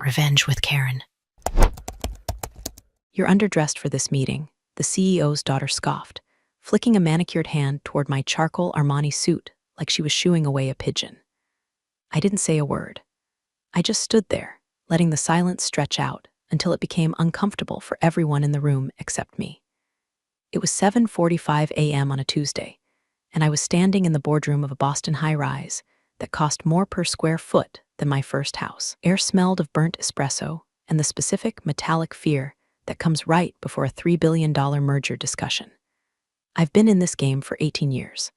Revenge with Karen. "You're underdressed for this meeting," the CEO's daughter scoffed, flicking a manicured hand toward my charcoal Armani suit like she was shooing away a pigeon. I didn't say a word. I just stood there, letting the silence stretch out until it became uncomfortable for everyone in the room except me. It was 7:45 a.m. on a Tuesday, and I was standing in the boardroom of a Boston high-rise that cost more per square foot than my first house. Air smelled of burnt espresso and the specific metallic fear that comes right before a $3 billion merger discussion. I've been in this game for 18 years.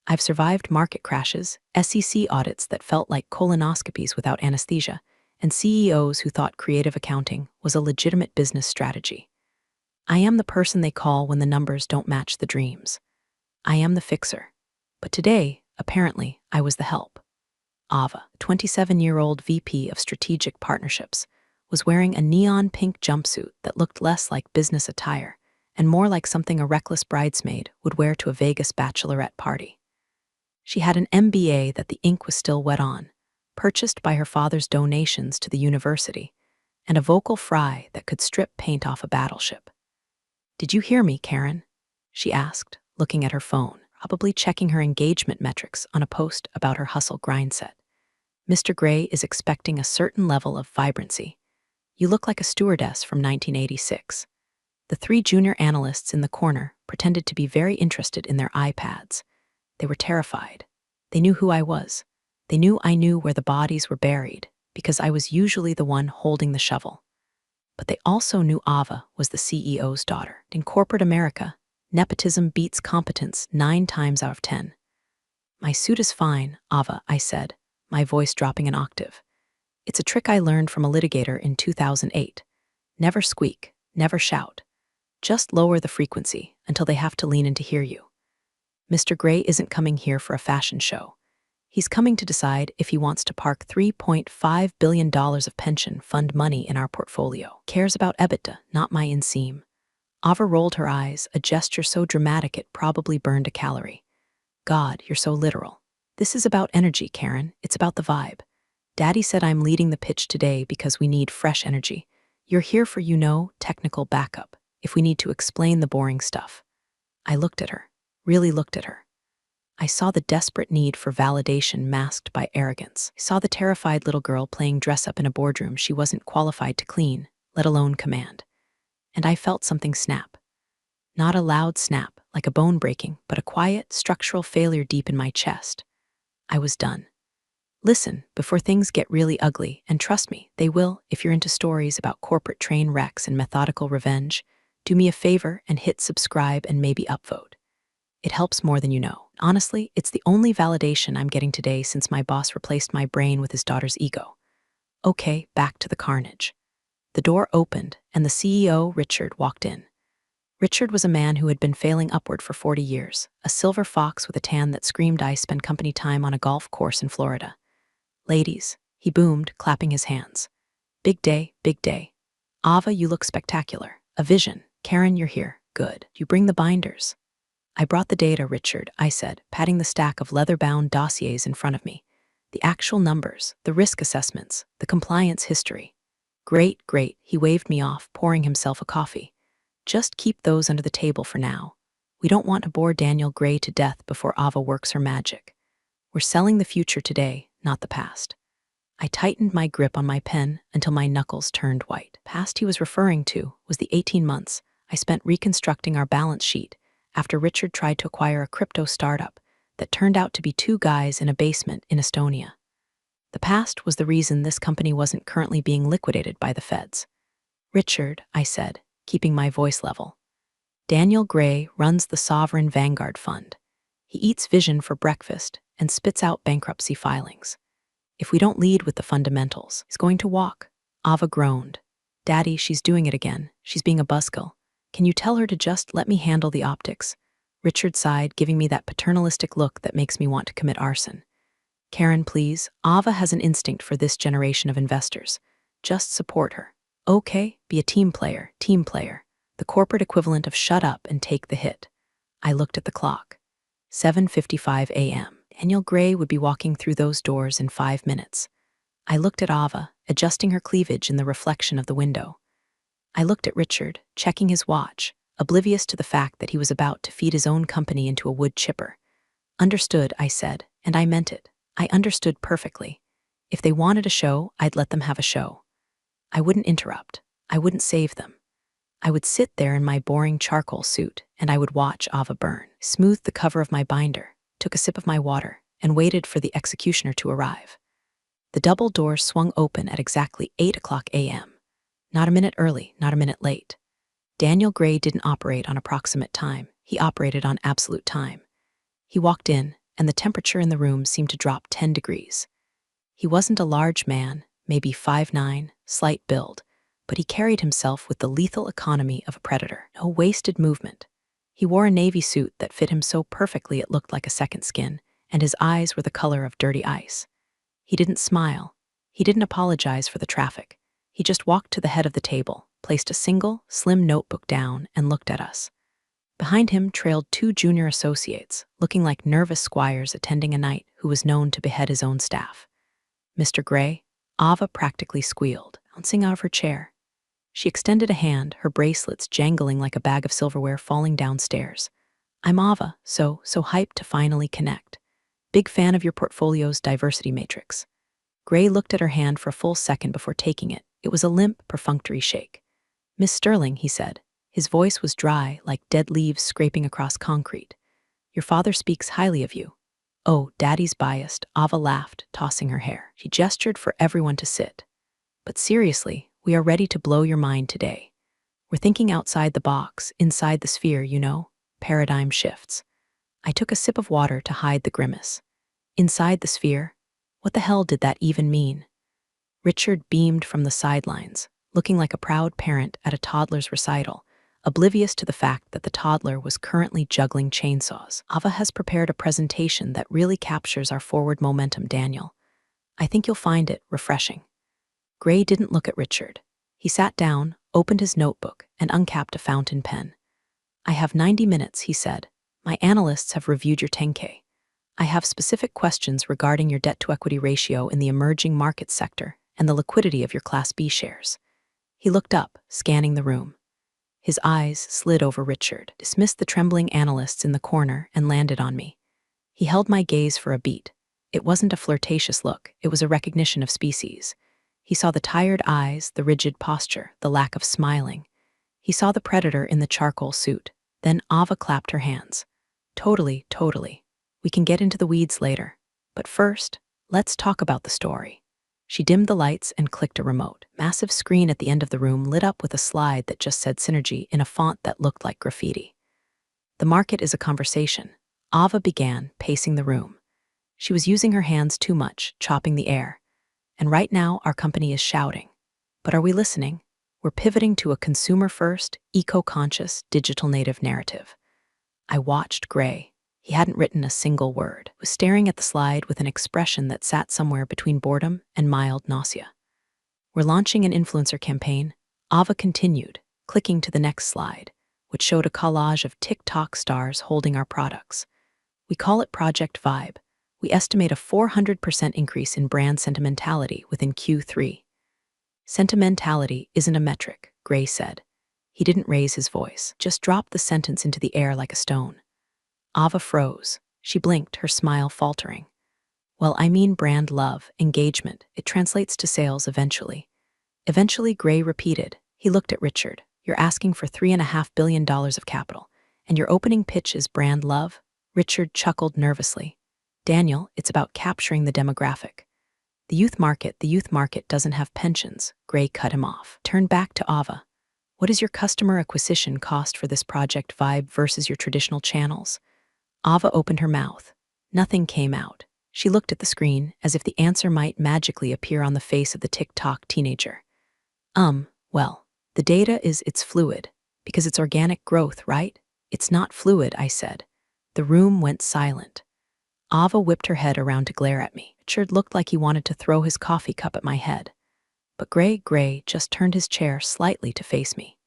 I've survived market crashes, SEC audits that felt like colonoscopies without anesthesia, and CEOs who thought creative accounting was a legitimate business strategy. I am the person they call when the numbers don't match the dreams. I am the fixer. But today, apparently, I was the help. Ava, 27-year-old VP of Strategic Partnerships, was wearing a neon pink jumpsuit that looked less like business attire and more like something a reckless bridesmaid would wear to a Vegas bachelorette party. She had an MBA that the ink was still wet on, purchased by her father's donations to the university, and a vocal fry that could strip paint off a battleship. "Did you hear me, Karen?" she asked, looking at her phone, probably checking her engagement metrics on a post about her hustle grind set. "Mr. Gray is expecting a certain level of vibrancy. You look like a stewardess from 1986. The three junior analysts in the corner pretended to be very interested in their iPads. They were terrified. They knew who I was. They knew I knew where the bodies were buried, because I was usually the one holding the shovel. But they also knew Ava was the CEO's daughter. In corporate America, nepotism beats competence 9 times out of 10. "My suit is fine, Ava," I said, my voice dropping an octave. "It's a trick I learned from a litigator in 2008. Never squeak, never shout. Just lower the frequency until they have to lean in to hear you. Mr. Gray isn't coming here for a fashion show. He's coming to decide if he wants to park $3.5 billion of pension fund money in our portfolio. Cares about EBITDA, not my inseam." Ava rolled her eyes, a gesture so dramatic it probably burned a calorie. "God, you're so literal. This is about energy, Karen. It's about the vibe. Daddy said I'm leading the pitch today because we need fresh energy. You're here for, technical backup, if we need to explain the boring stuff." I looked at her, really looked at her. I saw the desperate need for validation masked by arrogance. I saw the terrified little girl playing dress-up in a boardroom she wasn't qualified to clean, let alone command. And I felt something snap. Not a loud snap, like a bone breaking, but a quiet, structural failure deep in my chest. I was done. Listen, before things get really ugly, and trust me, they will if you're into stories about corporate train wrecks and methodical revenge, do me a favor and hit subscribe and maybe upvote. It helps more than you know. Honestly, it's the only validation I'm getting today since my boss replaced my brain with his daughter's ego. Okay, back to the carnage. The door opened, and the CEO, Richard, walked in. Richard was a man who had been failing upward for 40 years, a silver fox with a tan that screamed I spend company time on a golf course in Florida. "Ladies," he boomed, clapping his hands. Big day, big day. Ava, you look spectacular. A vision. Karen, you're here. Good. You bring the binders." "I brought the data, Richard," I said, patting the stack of leather-bound dossiers in front of me. "The actual numbers, the risk assessments, the compliance history." Great, great, he waved me off, pouring himself a coffee. "Just keep those under the table for now. We don't want to bore Daniel Gray to death before Ava works her magic. We're selling the future today, not the past." I tightened my grip on my pen until my knuckles turned white. Past he was referring to was the 18 months I spent reconstructing our balance sheet after Richard tried to acquire a crypto startup that turned out to be 2 guys in a basement in Estonia. The past was the reason this company wasn't currently being liquidated by the feds. "Richard," I said, keeping my voice level. "Daniel Gray runs the Sovereign Vanguard Fund. He eats vision for breakfast and spits out bankruptcy filings. If we don't lead with the fundamentals, he's going to walk." Ava groaned. "Daddy, she's doing it again. She's being a buzzkill. Can you tell her to just let me handle the optics?" Richard sighed, giving me that paternalistic look that makes me want to commit arson. "Karen, please. Ava has an instinct for this generation of investors. Just support her. Okay, be a team player, team player. The corporate equivalent of shut up and take the hit." I looked at the clock. 7:55 a.m. Daniel Gray would be walking through those doors in 5 minutes. I looked at Ava, adjusting her cleavage in the reflection of the window. I looked at Richard, checking his watch, oblivious to the fact that he was about to feed his own company into a wood chipper. Understood, I said, and I meant it. I understood perfectly. If they wanted a show, I'd let them have a show. I wouldn't interrupt. I wouldn't save them. I would sit there in my boring charcoal suit, and I would watch Ava burn, smoothed the cover of my binder, took a sip of my water, and waited for the executioner to arrive. The double doors swung open at exactly 8 a.m. Not a minute early, not a minute late. Daniel Gray didn't operate on approximate time. He operated on absolute time. He walked in, and the temperature in the room seemed to drop 10 degrees. He wasn't a large man, maybe 5'9", slight build, but he carried himself with the lethal economy of a predator. No wasted movement. He wore a navy suit that fit him so perfectly it looked like a second skin, and his eyes were the color of dirty ice. He didn't smile. He didn't apologize for the traffic. He just walked to the head of the table, placed a single, slim notebook down, and looked at us. Behind him trailed 2 junior associates, looking like nervous squires attending a knight who was known to behead his own staff. "Mr. Gray," Ava practically squealed, bouncing out of her chair. She extended a hand, her bracelets jangling like a bag of silverware falling downstairs. "I'm Ava, so hyped to finally connect. Big fan of your portfolio's diversity matrix." Gray looked at her hand for a full second before taking it. It was a limp, perfunctory shake. "Miss Sterling," he said. His voice was dry, like dead leaves scraping across concrete. "Your father speaks highly of you." "Oh, Daddy's biased," Ava laughed, tossing her hair. She gestured for everyone to sit. "But seriously, we are ready to blow your mind today. We're thinking outside the box, inside the sphere, you know? Paradigm shifts." I took a sip of water to hide the grimace. Inside the sphere? What the hell did that even mean? Richard beamed from the sidelines, looking like a proud parent at a toddler's recital, oblivious to the fact that the toddler was currently juggling chainsaws. "Ava has prepared a presentation that really captures our forward momentum, Daniel. I think you'll find it refreshing." Gray didn't look at Richard. He sat down, opened his notebook, and uncapped a fountain pen. "I have 90 minutes, he said. "My analysts have reviewed your 10K. I have specific questions regarding your debt-to-equity ratio in the emerging markets sector and the liquidity of your Class B shares." He looked up, scanning the room. His eyes slid over Richard, dismissed the trembling analysts in the corner, and landed on me. He held my gaze for a beat. It wasn't a flirtatious look, it was a recognition of species. He saw the tired eyes, the rigid posture, the lack of smiling. He saw the predator in the charcoal suit. Then Ava clapped her hands. "Totally, totally. We can get into the weeds later. But first, let's talk about the story." She dimmed the lights and clicked a remote. Massive screen at the end of the room lit up with a slide that just said Synergy in a font that looked like graffiti. "The market is a conversation." Ava began, pacing the room. She was using her hands too much, chopping the air. "And right now, our company is shouting. But are we listening? We're pivoting to a consumer-first, eco-conscious, digital-native narrative." I watched Gray. He hadn't written a single word, was staring at the slide with an expression that sat somewhere between boredom and mild nausea. "We're launching an influencer campaign," Ava continued, clicking to the next slide, which showed a collage of TikTok stars holding our products. "We call it Project Vibe. We estimate a 400% increase in brand sentimentality within Q3. "Sentimentality isn't a metric," Gray said. He didn't raise his voice, just dropped the sentence into the air like a stone. Ava froze. She blinked, her smile faltering. "Well, I mean brand love, engagement. It translates to sales eventually." Eventually, Gray repeated. He looked at Richard. "You're asking for $3.5 billion of capital, and your opening pitch is brand love?" Richard chuckled nervously. "Daniel, it's about capturing the demographic. The youth market doesn't have pensions." Gray cut him off. Turned back to Ava. "What is your customer acquisition cost for this Project Vibe versus your traditional channels?" Ava opened her mouth. Nothing came out. She looked at the screen as if the answer might magically appear on the face of the TikTok teenager. Well, the data it's fluid, because it's organic growth, right?" "It's not fluid," I said. The room went silent. Ava whipped her head around to glare at me. Richard looked like he wanted to throw his coffee cup at my head. But Gray just turned his chair slightly to face me.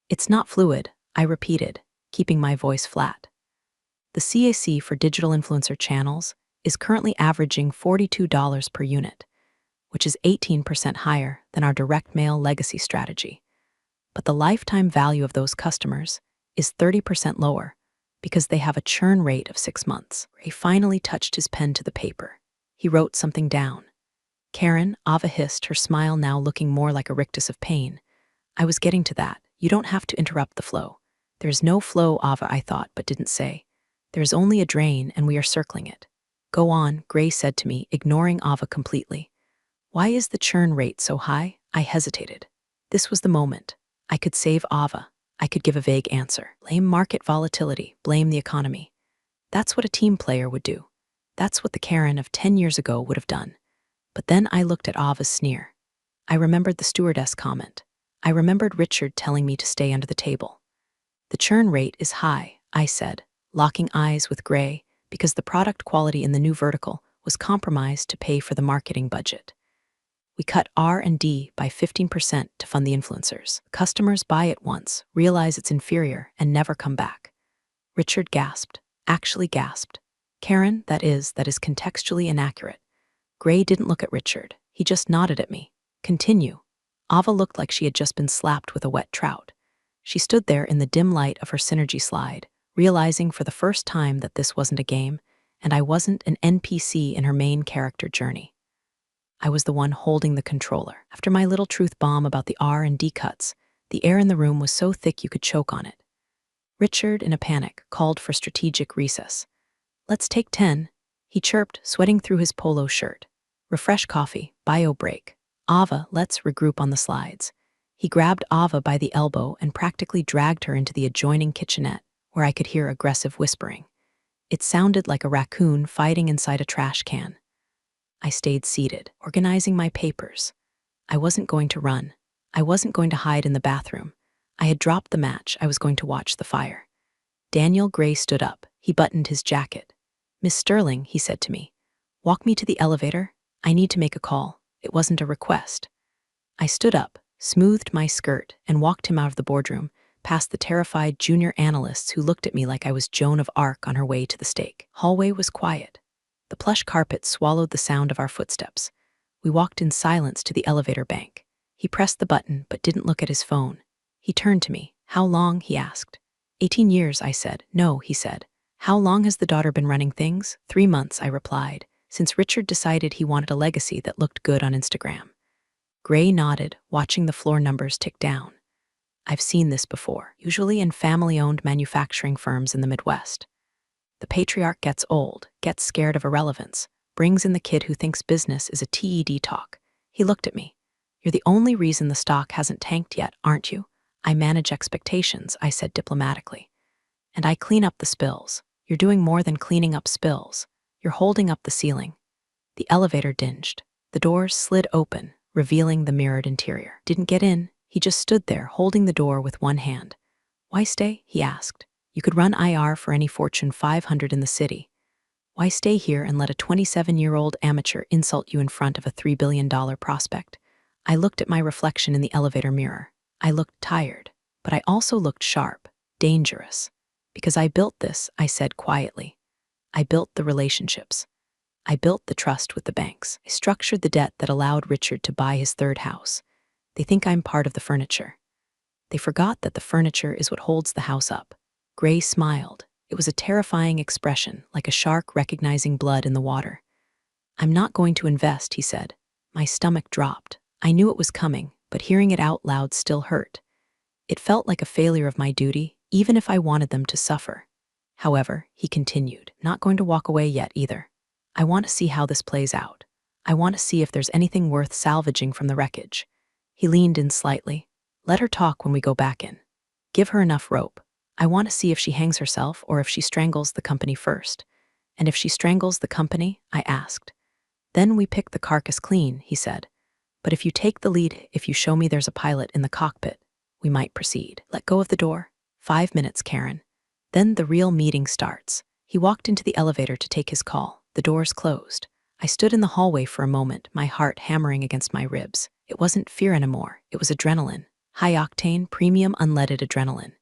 "It's not fluid," I repeated, keeping my voice flat. "The CAC for digital influencer channels is currently averaging $42 per unit. which is 18% higher than our direct mail legacy strategy. But the lifetime value of those customers is 30% lower because they have a churn rate of 6 months. He finally touched his pen to the paper. He wrote something down. Karen, Ava hissed, her smile now looking more like a rictus of pain. I was getting to that. You don't have to interrupt the flow. There's no flow, Ava, I thought, but didn't say. There's only a drain, and we are circling it. Go on, Gray said to me, ignoring Ava completely. Why is the churn rate so high? I hesitated. This was the moment. I could save Ava. I could give a vague answer. Blame market volatility, blame the economy. That's what a team player would do. That's what the Karen of 10 years ago would have done. But then I looked at Ava's sneer. I remembered the stewardess comment. I remembered Richard telling me to stay under the table. The churn rate is high, I said, locking eyes with Gray, because the product quality in the new vertical was compromised to pay for the marketing budget. We cut R&D by 15% to fund the influencers. Customers buy it once, realize it's inferior, and never come back. Richard gasped, actually gasped. Karen, that is contextually inaccurate. Gray didn't look at Richard. He just nodded at me. Continue. Ava looked like she had just been slapped with a wet trout. She stood there in the dim light of her synergy slide, realizing for the first time that this wasn't a game, and I wasn't an NPC in her main character journey. I was the one holding the controller. After my little truth bomb about the R&D cuts, the air in the room was so thick you could choke on it. Richard, in a panic, called for strategic recess. Let's take 10, he chirped, sweating through his polo shirt. Refresh coffee, bio break. Ava, let's regroup on the slides. He grabbed Ava by the elbow and practically dragged her into the adjoining kitchenette, where I could hear aggressive whispering. It sounded like a raccoon fighting inside a trash can. I stayed seated, organizing my papers. I wasn't going to run. I wasn't going to hide in the bathroom. I had dropped the match. I was going to watch the fire. Daniel Gray stood up. He buttoned his jacket. Miss Sterling, he said to me, walk me to the elevator. I need to make a call. It wasn't a request. I stood up, smoothed my skirt, and walked him out of the boardroom, past the terrified junior analysts who looked at me like I was Joan of Arc on her way to the stake. Hallway was quiet. The plush carpet swallowed the sound of our footsteps. We walked in silence to the elevator bank. He pressed the button but didn't look at his phone. He turned to me. How long? He asked. 18 years, I said. No, he said. How long has the daughter been running things? 3 months, I replied, since Richard decided he wanted a legacy that looked good on Instagram. Gray nodded, watching the floor numbers tick down. I've seen this before, usually in family-owned manufacturing firms in the Midwest. The patriarch gets old, gets scared of irrelevance, brings in the kid who thinks business is a TED talk. He looked at me. You're the only reason the stock hasn't tanked yet, aren't you? I manage expectations, I said diplomatically. And I clean up the spills. You're doing more than cleaning up spills. You're holding up the ceiling. The elevator dinged. The doors slid open, revealing the mirrored interior. Didn't get in. He just stood there, holding the door with one hand. Why stay? He asked. You could run IR for any Fortune 500 in the city. Why stay here and let a 27-year-old amateur insult you in front of a $3 billion prospect? I looked at my reflection in the elevator mirror. I looked tired, but I also looked sharp, dangerous. Because I built this, I said quietly. I built the relationships. I built the trust with the banks. I structured the debt that allowed Richard to buy his third house. They think I'm part of the furniture. They forgot that the furniture is what holds the house up. Gray smiled. It was a terrifying expression, like a shark recognizing blood in the water. I'm not going to invest, he said. My stomach dropped. I knew it was coming, but hearing it out loud still hurt. It felt like a failure of my duty, even if I wanted them to suffer. However, he continued, not going to walk away yet either. I want to see how this plays out. I want to see if there's anything worth salvaging from the wreckage. He leaned in slightly. Let her talk when we go back in. Give her enough rope. I want to see if she hangs herself or if she strangles the company first. And if she strangles the company, I asked. Then we pick the carcass clean, he said. But if you take the lead, if you show me there's a pilot in the cockpit, we might proceed. Let go of the door. 5 minutes, Karen. Then the real meeting starts. He walked into the elevator to take his call. The doors closed. I stood in the hallway for a moment, my heart hammering against my ribs. It wasn't fear anymore. It was adrenaline. High-octane, premium, unleaded adrenaline.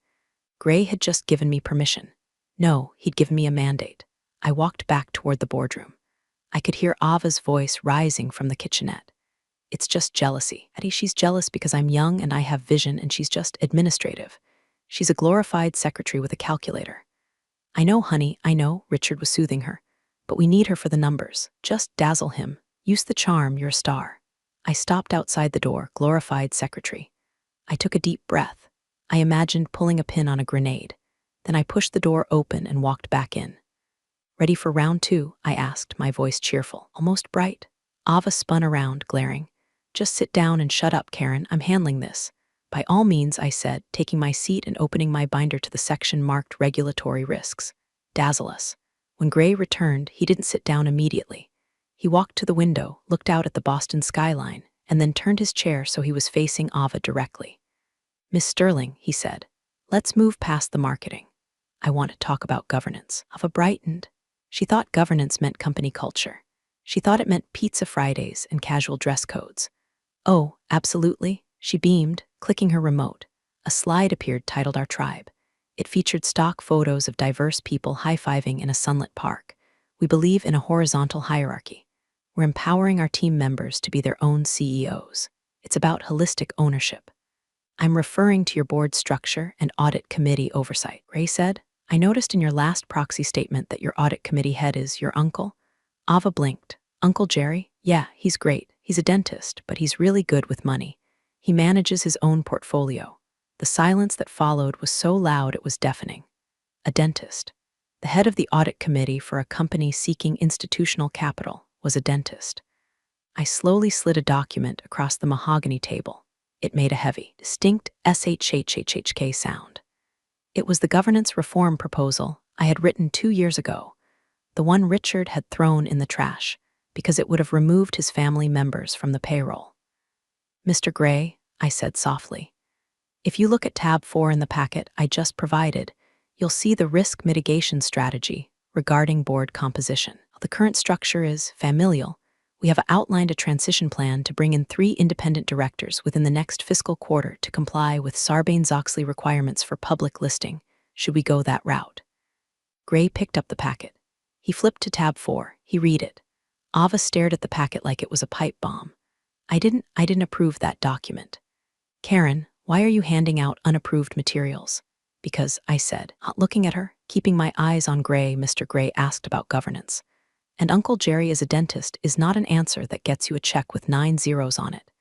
Gray had just given me permission. No, he'd given me a mandate. I walked back toward the boardroom. I could hear Ava's voice rising from the kitchenette. It's just jealousy. Eddie, she's jealous because I'm young and I have vision and she's just administrative. She's a glorified secretary with a calculator. I know, honey, I know, Richard was soothing her. But we need her for the numbers. Just dazzle him. Use the charm, you're a star. I stopped outside the door, glorified secretary. I took a deep breath. I imagined pulling a pin on a grenade. Then I pushed the door open and walked back in. Ready for round 2? I asked, my voice cheerful, almost bright. Ava spun around, glaring. Just sit down and shut up, Karen. I'm handling this. By all means, I said, taking my seat and opening my binder to the section marked Regulatory Risks. Dazzle us. When Gray returned, he didn't sit down immediately. He walked to the window, looked out at the Boston skyline, and then turned his chair so he was facing Ava directly. Miss Sterling, he said, let's move past the marketing. I want to talk about governance. Ava brightened. She thought governance meant company culture. She thought it meant pizza Fridays and casual dress codes. Oh, absolutely, she beamed, clicking her remote. A slide appeared titled Our Tribe. It featured stock photos of diverse people high-fiving in a sunlit park. We believe in a horizontal hierarchy. We're empowering our team members to be their own CEOs. It's about holistic ownership. I'm referring to your board structure and audit committee oversight, Ray said. I noticed in your last proxy statement that your audit committee head is your uncle. Ava blinked. Uncle Jerry? Yeah, he's great. He's a dentist, but he's really good with money. He manages his own portfolio. The silence that followed was so loud it was deafening. A dentist. The head of the audit committee for a company seeking institutional capital was a dentist. I slowly slid a document across the mahogany table. It made a heavy, distinct SHHHHK sound. It was the governance reform proposal I had written 2 years ago, the one Richard had thrown in the trash because it would have removed his family members from the payroll. Mr. Gray, I said softly, if you look at tab 4 in the packet I just provided, you'll see the risk mitigation strategy regarding board composition. The current structure is familial. We have outlined a transition plan to bring in 3 independent directors within the next fiscal quarter to comply with Sarbanes-Oxley requirements for public listing, should we go that route. Gray picked up the packet. He flipped to tab 4. He read it. Ava stared at the packet like it was a pipe bomb. I didn't approve that document. Karen, why are you handing out unapproved materials? Because, I said, not looking at her, keeping my eyes on Gray, Mr. Gray asked about governance. And Uncle Jerry is a dentist is not an answer that gets you a check with 9 zeros on it.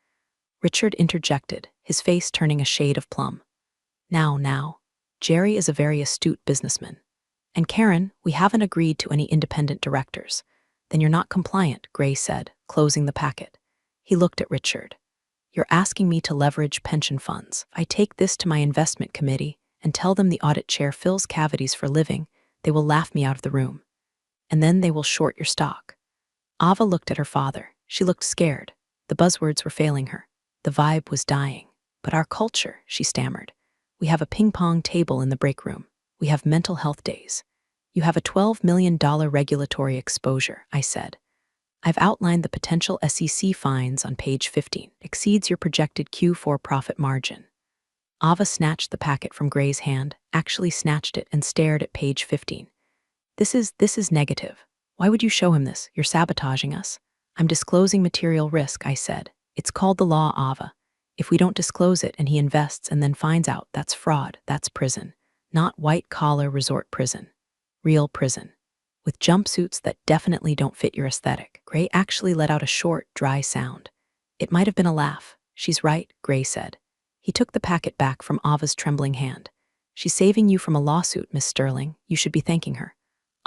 Richard interjected, his face turning a shade of plum. Now, Jerry is a very astute businessman. And Karen, we haven't agreed to any independent directors. Then you're not compliant, Gray said, closing the packet. He looked at Richard. You're asking me to leverage pension funds. If I take this to my investment committee and tell them the audit chair fills cavities for living, they will laugh me out of the room. And then they will short your stock. Ava looked at her father. She looked scared. The buzzwords were failing her. The vibe was dying. But our culture, she stammered. We have a ping-pong table in the break room. We have mental health days. You have a $12 million regulatory exposure, I said. I've outlined the potential SEC fines on page 15. Exceeds your projected Q4 profit margin. Ava snatched the packet from Gray's hand, actually snatched it and stared at page 15. This is negative. Why would you show him this? You're sabotaging us. I'm disclosing material risk, I said. It's called the law, Ava. If we don't disclose it and he invests and then finds out, that's fraud, that's prison. Not white-collar resort prison. Real prison. With jumpsuits that definitely don't fit your aesthetic. Gray actually let out a short, dry sound. It might have been a laugh. She's right, Gray said. He took the packet back from Ava's trembling hand. She's saving you from a lawsuit, Miss Sterling. You should be thanking her.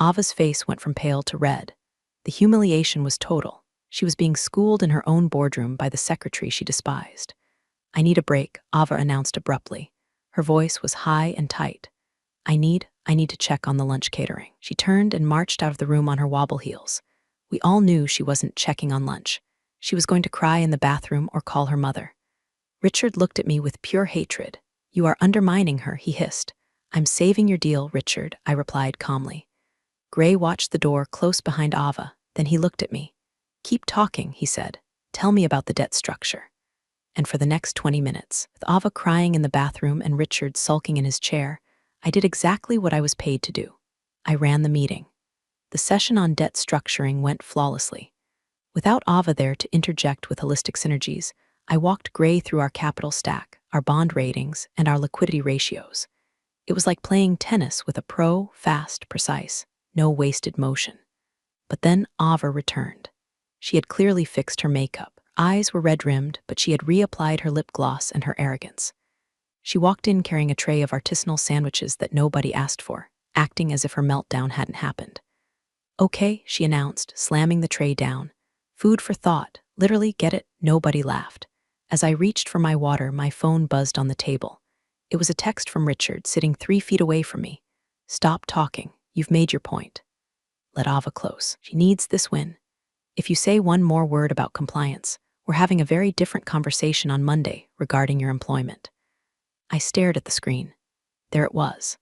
Ava's face went from pale to red. The humiliation was total. She was being schooled in her own boardroom by the secretary she despised. I need a break, Ava announced abruptly. Her voice was high and tight. I need to check on the lunch catering. She turned and marched out of the room on her wobble heels. We all knew she wasn't checking on lunch. She was going to cry in the bathroom or call her mother. Richard looked at me with pure hatred. You are undermining her, he hissed. I'm saving your deal, Richard, I replied calmly. Gray watched the door close behind Ava, then he looked at me. Keep talking, he said. Tell me about the debt structure. And for the next 20 minutes, with Ava crying in the bathroom and Richard sulking in his chair, I did exactly what I was paid to do. I ran the meeting. The session on debt structuring went flawlessly. Without Ava there to interject with holistic synergies, I walked Gray through our capital stack, our bond ratings, and our liquidity ratios. It was like playing tennis with a pro, fast, precise, no wasted motion. But then Ava returned. She had clearly fixed her makeup. Eyes were red-rimmed, but she had reapplied her lip gloss and her arrogance. She walked in carrying a tray of artisanal sandwiches that nobody asked for, acting as if her meltdown hadn't happened. "Okay," she announced, slamming the tray down. "Food for thought. Literally, get it?" Nobody laughed. As I reached for my water, my phone buzzed on the table. It was a text from Richard, sitting 3 feet away from me. "Stop talking. You've made your point. Let Ava close. She needs this win. If you say one more word about compliance, we're having a very different conversation on Monday regarding your employment." I stared at the screen. There it was.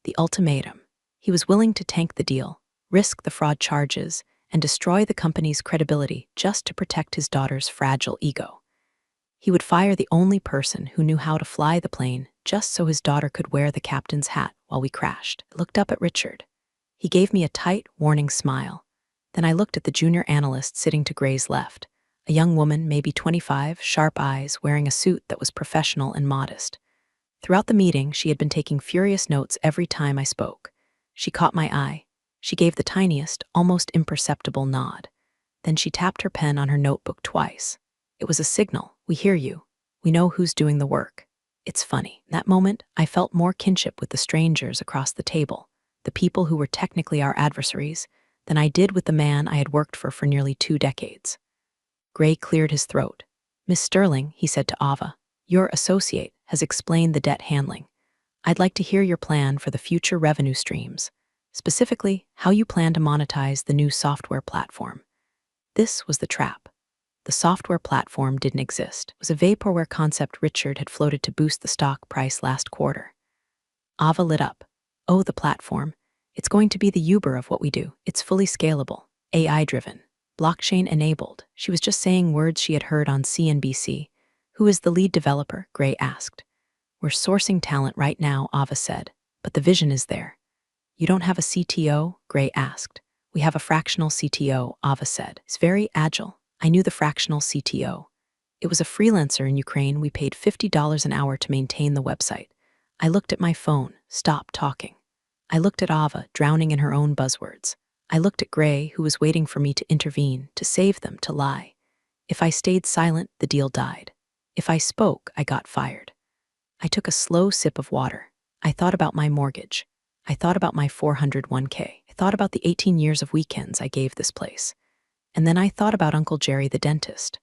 The ultimatum. He was willing to tank the deal, risk the fraud charges, and destroy the company's credibility just to protect his daughter's fragile ego. He would fire the only person who knew how to fly the plane just so his daughter could wear the captain's hat while we crashed. I looked up at Richard. He gave me a tight, warning smile. Then I looked at the junior analyst sitting to Gray's left, a young woman, maybe 25, sharp eyes, wearing a suit that was professional and modest. Throughout the meeting, she had been taking furious notes every time I spoke. She caught my eye. She gave the tiniest, almost imperceptible nod. Then she tapped her pen on her notebook twice. It was a signal. "We hear you. We know who's doing the work." It's funny. In that moment, I felt more kinship with the strangers across the table, the people who were technically our adversaries, than I did with the man I had worked for nearly 2 decades. Gray cleared his throat. "Miss Sterling," he said to Ava, "your associate has explained the debt handling. I'd like to hear your plan for the future revenue streams, specifically how you plan to monetize the new software platform." This was the trap. The software platform didn't exist. It was a vaporware concept Richard had floated to boost the stock price last quarter. Ava lit up. "Oh, the platform. It's going to be the Uber of what we do. It's fully scalable, AI-driven, blockchain-enabled." She was just saying words she had heard on CNBC. "Who is the lead developer?" Gray asked. "We're sourcing talent right now," Ava said, "but the vision is there." "You don't have a CTO?" Gray asked. "We have a fractional CTO," Ava said. "He's very agile." I knew the fractional CTO. It was a freelancer in Ukraine. We paid $50 an hour to maintain the website. I looked at my phone. Stop talking. I looked at Ava, drowning in her own buzzwords. I looked at Gray, who was waiting for me to intervene, to save them, to lie. If I stayed silent, the deal died. If I spoke, I got fired. I took a slow sip of water. I thought about my mortgage. I thought about my 401k. I thought about the 18 years of weekends I gave this place. And then I thought about Uncle Jerry the dentist.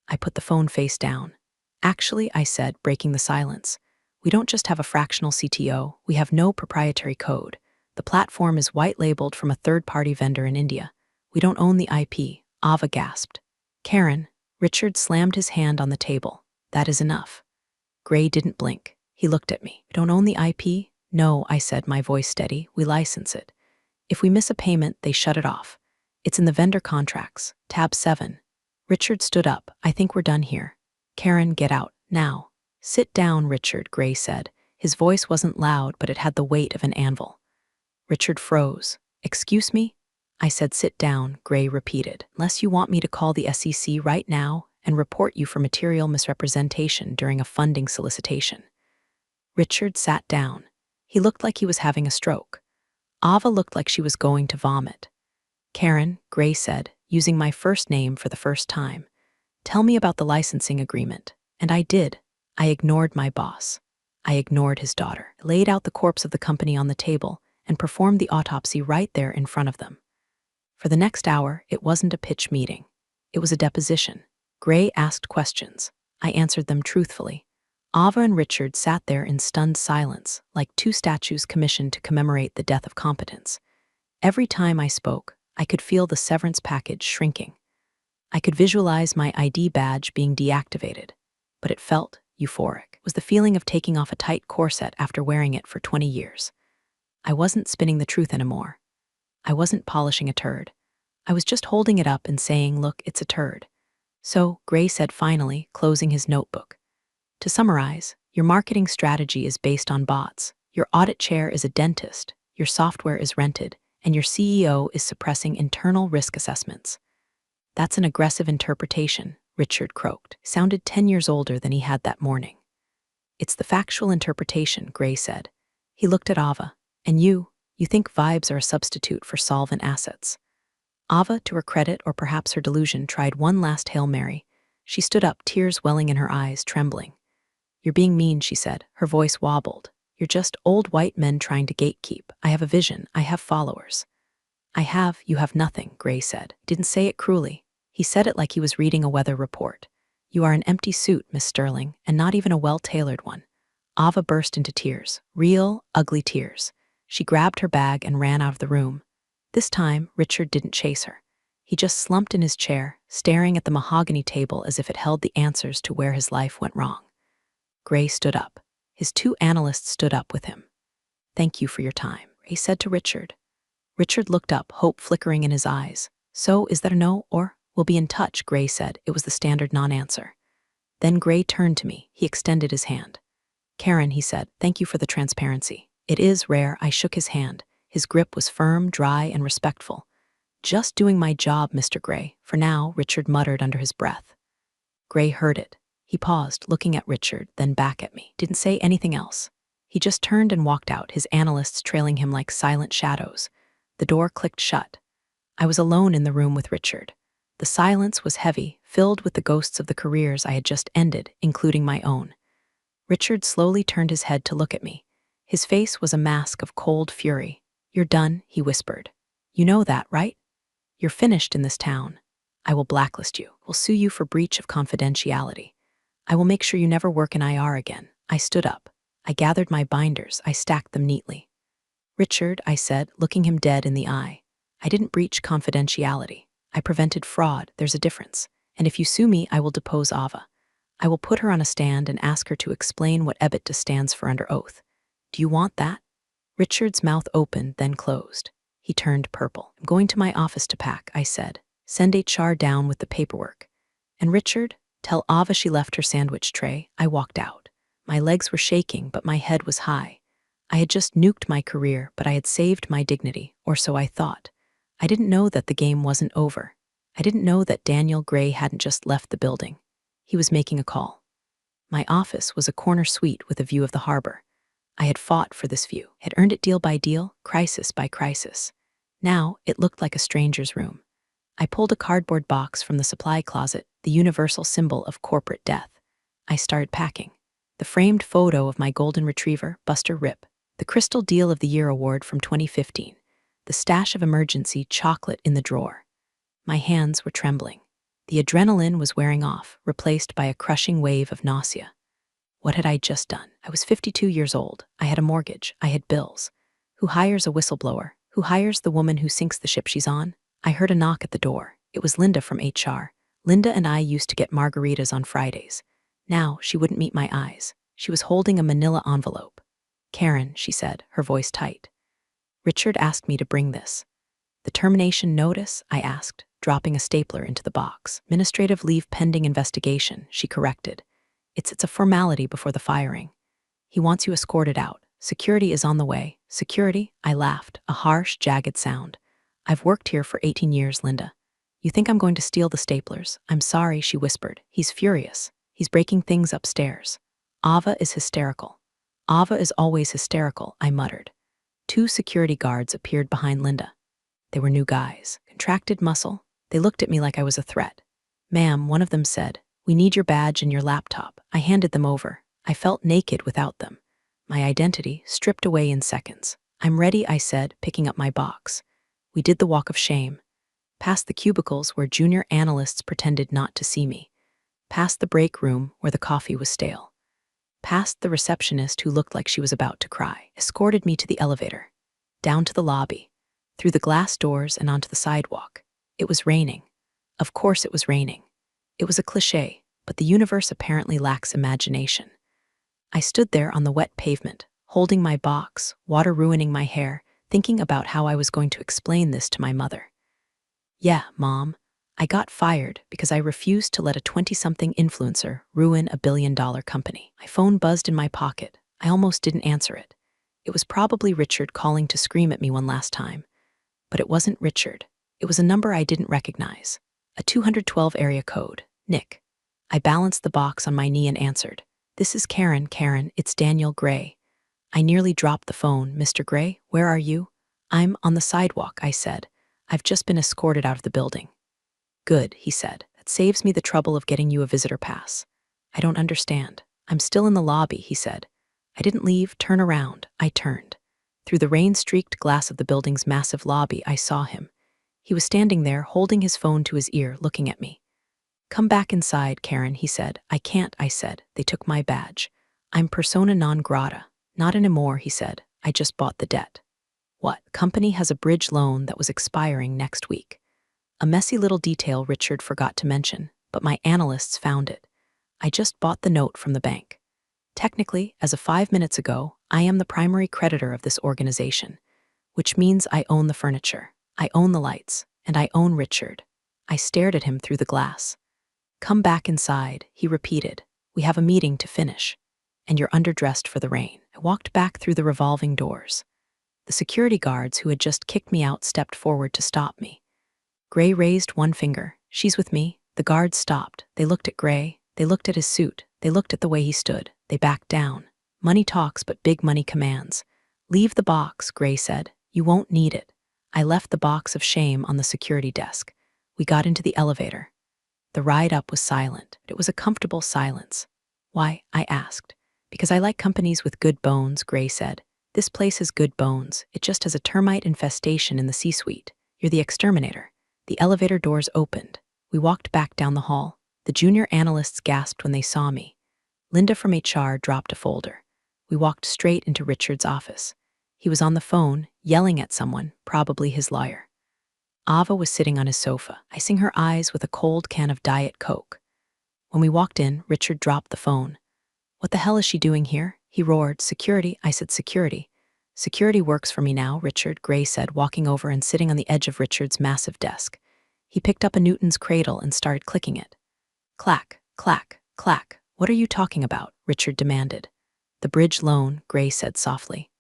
I put the phone face down. "Actually," I said, breaking the silence, "we don't just have a fractional CTO, we have no proprietary code. The platform is white-labeled from a third-party vendor in India. We don't own the IP." Ava gasped. "Karen," Richard slammed his hand on the table. "That is enough." Gray didn't blink. He looked at me. "We don't own the IP?" "No," I said, my voice steady. "We license it. If we miss a payment, they shut it off. It's in the vendor contracts, tab 7. Richard stood up. "I think we're done here. Karen, get out, now." "Sit down, Richard," Gray said. His voice wasn't loud, but it had the weight of an anvil. Richard froze. "Excuse me?" I said, "Sit down," Gray repeated. "Unless you want me to call the SEC right now and report you for material misrepresentation during a funding solicitation." Richard sat down. He looked like he was having a stroke. Ava looked like she was going to vomit. "Karen," Gray said, using my first name for the first time, "tell me about the licensing agreement." And I did. I ignored my boss. I ignored his daughter. I laid out the corpse of the company on the table and performed the autopsy right there in front of them. For the next hour, it wasn't a pitch meeting. It was a deposition. Gray asked questions. I answered them truthfully. Ava and Richard sat there in stunned silence, like 2 statues commissioned to commemorate the death of competence. Every time I spoke, I could feel the severance package shrinking. I could visualize my ID badge being deactivated, but it felt euphoric. It was the feeling of taking off a tight corset after wearing it for 20 years. I wasn't spinning the truth anymore. I wasn't polishing a turd. I was just holding it up and saying, "Look, it's a turd." "So," Gray said finally, closing his notebook, "to summarize, your marketing strategy is based on bots. Your audit chair is a dentist. Your software is rented. And your CEO is suppressing internal risk assessments." That's an aggressive interpretation, Richard croaked. Sounded 10 years older than he had that morning. It's the factual interpretation, Gray said. He looked at Ava. And you think vibes are a substitute for solvent assets. Ava, to her credit or perhaps her delusion, tried one last Hail Mary. She stood up, tears welling in her eyes, trembling. You're being mean, she said. Her voice wobbled. You're just old white men trying to gatekeep. I have a vision. I have followers. You have nothing, Gray said. Didn't say it cruelly. He said it like he was reading a weather report. You are an empty suit, Miss Sterling, and not even a well-tailored one. Ava burst into tears. Real, ugly tears. She grabbed her bag and ran out of the room. This time, Richard didn't chase her. He just slumped in his chair, staring at the mahogany table as if it held the answers to where his life went wrong. Gray stood up. His two analysts stood up with him. Thank you for your time, he said to Richard. Richard looked up, hope flickering in his eyes. So, is that a no, or? We'll be in touch, Gray said. It was the standard non-answer. Then Gray turned to me. He extended his hand. Karen, he said, thank you for the transparency. It is rare. I shook his hand. His grip was firm, dry, and respectful. Just doing my job, Mr. Gray. For now, Richard muttered under his breath. Gray heard it. He paused, looking at Richard, then back at me. Didn't say anything else. He just turned and walked out, his analysts trailing him like silent shadows. The door clicked shut. I was alone in the room with Richard. The silence was heavy, filled with the ghosts of the careers I had just ended, including my own. Richard slowly turned his head to look at me. His face was a mask of cold fury. You're done, he whispered. You know that, right? You're finished in this town. I will blacklist you. Will sue you for breach of confidentiality. I will make sure you never work in IR again. I stood up. I gathered my binders. I stacked them neatly. Richard, I said, looking him dead in the eye. I didn't breach confidentiality. I prevented fraud. There's a difference. And if you sue me, I will depose Ava. I will put her on a stand and ask her to explain what EBITDA stands for under oath. Do you want that? Richard's mouth opened, then closed. He turned purple. I'm going to my office to pack, I said. Send HR down with the paperwork. And Richard, tell Ava she left her sandwich tray. I walked out. My legs were shaking, but my head was high. I had just nuked my career, but I had saved my dignity, or so I thought. I didn't know that the game wasn't over. I didn't know that Daniel Gray hadn't just left the building. He was making a call. My office was a corner suite with a view of the harbor. I had fought for this view, had earned it deal by deal, crisis by crisis. Now, it looked like a stranger's room. I pulled a cardboard box from the supply closet, the universal symbol of corporate death. I started packing. The framed photo of my golden retriever, Buster Rip, the Crystal Deal of the Year award from 2015, the stash of emergency chocolate in the drawer. My hands were trembling. The adrenaline was wearing off, replaced by a crushing wave of nausea. What had I just done? I was 52 years old. I had a mortgage. I had bills. Who hires a whistleblower? Who hires the woman who sinks the ship she's on? I heard a knock at the door. It was Linda from HR. Linda and I used to get margaritas on Fridays. Now, she wouldn't meet my eyes. She was holding a manila envelope. Karen, she said, her voice tight. Richard asked me to bring this. The termination notice? I asked, dropping a stapler into the box. Administrative leave pending investigation, she corrected. It's a formality before the firing. He wants you escorted out. Security is on the way. Security? I laughed, a harsh, jagged sound. I've worked here for 18 years, Linda. You think I'm going to steal the staplers? I'm sorry, she whispered. He's furious. He's breaking things upstairs. Ava is hysterical. Ava is always hysterical, I muttered. 2 security guards appeared behind Linda. They were new guys, contracted muscle. They looked at me like I was a threat. Ma'am, one of them said, we need your badge and your laptop. I handed them over. I felt naked without them. My identity stripped away in seconds. I'm ready, I said, picking up my box. We did the walk of shame. Past the cubicles where junior analysts pretended not to see me. Past the break room where the coffee was stale. Past the receptionist who looked like she was about to cry. Escorted me to the elevator. Down to the lobby. Through the glass doors and onto the sidewalk. It was raining. Of course it was raining. It was a cliché, but the universe apparently lacks imagination. I stood there on the wet pavement, holding my box, water ruining my hair, thinking about how I was going to explain this to my mother. Yeah, Mom, I got fired because I refused to let a 20-something influencer ruin a billion-dollar company. My phone buzzed in my pocket. I almost didn't answer it. It was probably Richard calling to scream at me one last time. But it wasn't Richard. It was a number I didn't recognize. A 212 area code. Nick. I balanced the box on my knee and answered. This is Karen, it's Daniel Gray. I nearly dropped the phone. Mr. Gray, where are you? I'm on the sidewalk, I said. I've just been escorted out of the building. Good, he said. That saves me the trouble of getting you a visitor pass. I don't understand. I'm still in the lobby, he said. I didn't leave. Turn around. I turned. Through the rain-streaked glass of the building's massive lobby, I saw him. He was standing there, holding his phone to his ear, looking at me. Come back inside, Karen, he said. I can't, I said. They took my badge. I'm persona non grata. Not anymore, he said. I just bought the debt. What? Company has a bridge loan that was expiring next week. A messy little detail Richard forgot to mention, but my analysts found it. I just bought the note from the bank. Technically, as of 5 minutes ago, I am the primary creditor of this organization, which means I own the furniture, I own the lights, and I own Richard. I stared at him through the glass. Come back inside, he repeated. We have a meeting to finish. And you're underdressed for the rain. I walked back through the revolving doors. The security guards who had just kicked me out stepped forward to stop me. Gray raised one finger. She's with me. The guards stopped. They looked at Gray. They looked at his suit. They looked at the way he stood. They backed down. Money talks, but big money commands. Leave the box, Gray said. You won't need it. I left the box of shame on the security desk. We got into the elevator. The ride up was silent. It was a comfortable silence. Why? I asked. Because I like companies with good bones, Gray said. This place has good bones. It just has a termite infestation in the C-suite. You're the exterminator. The elevator doors opened. We walked back down the hall. The junior analysts gasped when they saw me. Linda from HR dropped a folder. We walked straight into Richard's office. He was on the phone, yelling at someone, probably his lawyer. Ava was sitting on his sofa, icing her eyes with a cold can of Diet Coke. When we walked in, Richard dropped the phone. What the hell is she doing here? He roared. Security. I said security. Security works for me now, Richard, Gray said, walking over and sitting on the edge of Richard's massive desk. He picked up a Newton's cradle and started clicking it. Clack, clack, clack. What are you talking about? Richard demanded. The bridge loan, Gray said softly.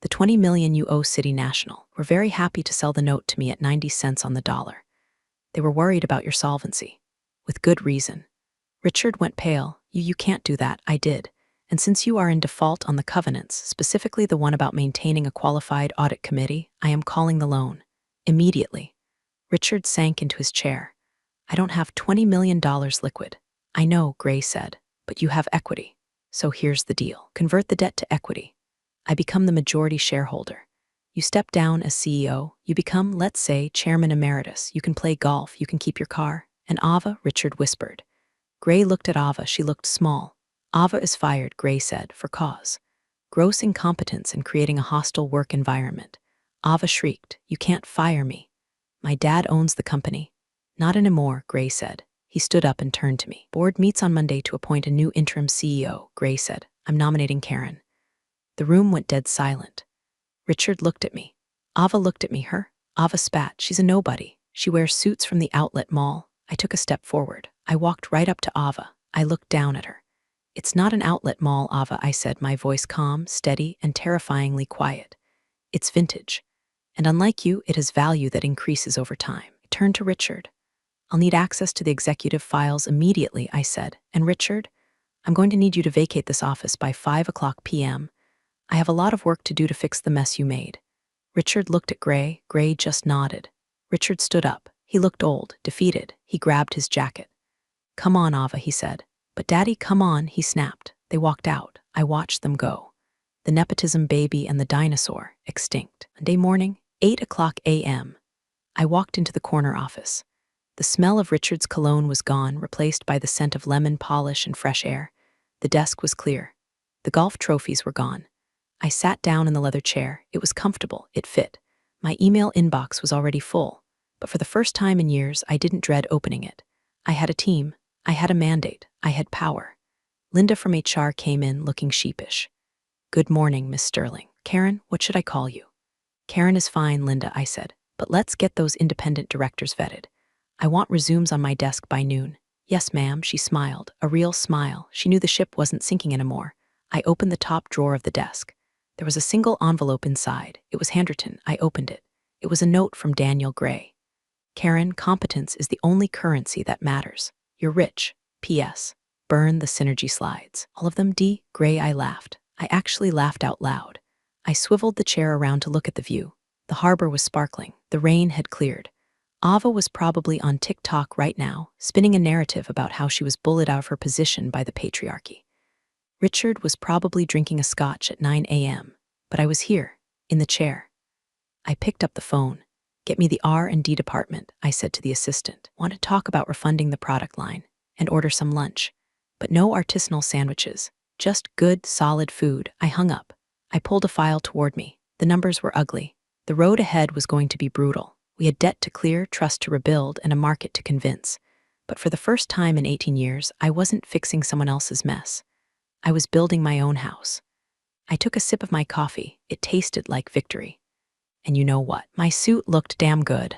The $20 million you owe City National. We're very happy to sell the note to me at 90 cents on the dollar. They were worried about your solvency. With good reason. Richard went pale. You can't do that. I did. And since you are in default on the covenants, specifically the one about maintaining a qualified audit committee, I am calling the loan. Immediately. Richard sank into his chair. I don't have $20 million liquid. I know, Gray said, but you have equity. So here's the deal. Convert the debt to equity. I become the majority shareholder. You step down as CEO. You become, let's say, chairman emeritus. You can play golf. You can keep your car. And Ava, Richard whispered. Gray looked at Ava. She looked small. Ava is fired, Gray said, for cause. Gross incompetence in creating a hostile work environment. Ava shrieked, You can't fire me. My dad owns the company. Not anymore, Gray said. He stood up and turned to me. Board meets on Monday to appoint a new interim CEO, Gray said. I'm nominating Karen. The room went dead silent. Richard looked at me. Ava looked at me. Her? Ava spat. She's a nobody. She wears suits from the outlet mall. I took a step forward. I walked right up to Ava. I looked down at her. It's not an outlet mall, Ava, I said, my voice calm, steady, and terrifyingly quiet. It's vintage. And unlike you, it has value that increases over time. I turned to Richard. I'll need access to the executive files immediately, I said. And Richard, I'm going to need you to vacate this office by 5:00 p.m. I have a lot of work to do to fix the mess you made. Richard looked at Gray. Gray just nodded. Richard stood up. He looked old, defeated. He grabbed his jacket. Come on, Ava, he said. But Daddy, come on, he snapped. They walked out. I watched them go. The nepotism baby and the dinosaur, extinct. Monday morning, 8:00 a.m. I walked into the corner office. The smell of Richard's cologne was gone, replaced by the scent of lemon polish and fresh air. The desk was clear. The golf trophies were gone. I sat down in the leather chair. It was comfortable. It fit. My email inbox was already full. But for the first time in years, I didn't dread opening it. I had a team. I had a mandate. I had power. Linda from HR came in looking sheepish. Good morning, Miss Sterling. Karen, what should I call you? Karen is fine, Linda, I said. But let's get those independent directors vetted. I want resumes on my desk by noon. Yes, ma'am, she smiled. A real smile. She knew the ship wasn't sinking anymore. I opened the top drawer of the desk. There was a single envelope inside. It was handwritten. I opened it. It was a note from Daniel Gray. Karen, competence is the only currency that matters. You're rich. P.S. Burn the synergy slides. All of them, D. Gray, I laughed. I actually laughed out loud. I swiveled the chair around to look at the view. The harbor was sparkling. The rain had cleared. Ava was probably on TikTok right now, spinning a narrative about how she was bullied out of her position by the patriarchy. Richard was probably drinking a scotch at 9 a.m., but I was here, in the chair. I picked up the phone. Get me the R&D department, I said to the assistant. Want to talk about refunding the product line and order some lunch. But no artisanal sandwiches, just good, solid food. I hung up. I pulled a file toward me. The numbers were ugly. The road ahead was going to be brutal. We had debt to clear, trust to rebuild, and a market to convince. But for the first time in 18 years, I wasn't fixing someone else's mess. I was building my own house. I took a sip of my coffee. It tasted like victory. And you know what? My suit looked damn good.